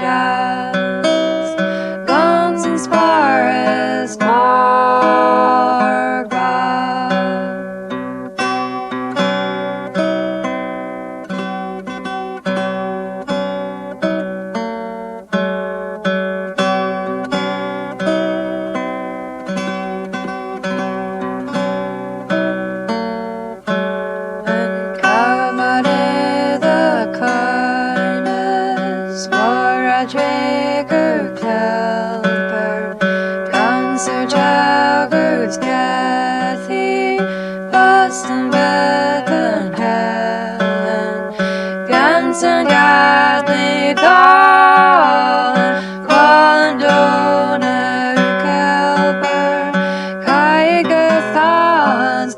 gas, guns and spars far back. And Kemmeryans the Cornish for a trigger kelper, guns are jaggers Cathy, Boston Beth and Helen, guns and Gathley Colin, Colin Donor Kelper, Kaiger Thons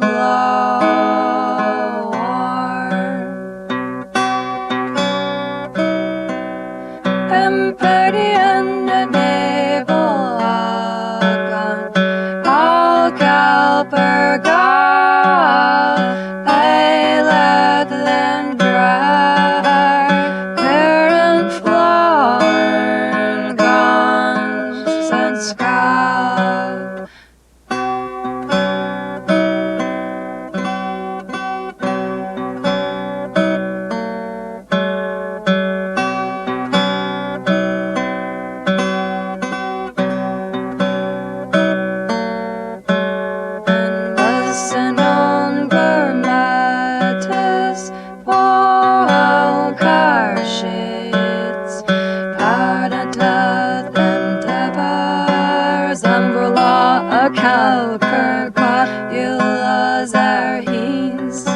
Empty and the naval gun, all kelper gone, they let them dry, parent flown, guns and scalp. Listen on Bermatis, Paul Karshits, Padantath and Tabars, Umbrella, a Calker, Copulas, Arhins,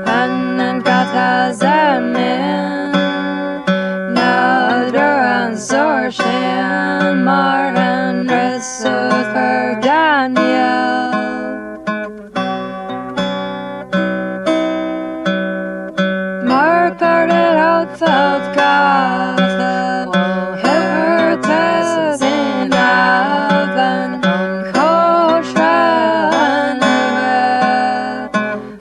and Gatazamin, Nadra and Sorshan, Mar and Rissofer, Daniel. Mark parted heartfelt Gotham, Hertes in Avon, Koshran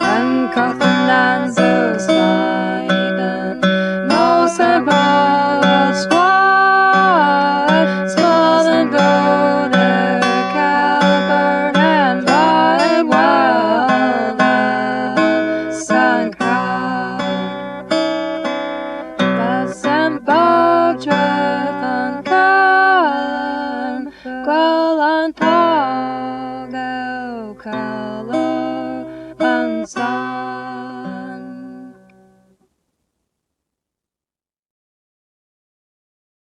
and Cottonanzo's Biden, most of all squad, small and golden Calvert and by wild sun crowd. Bus and boat driven Callan, Gualan Togo color and sun.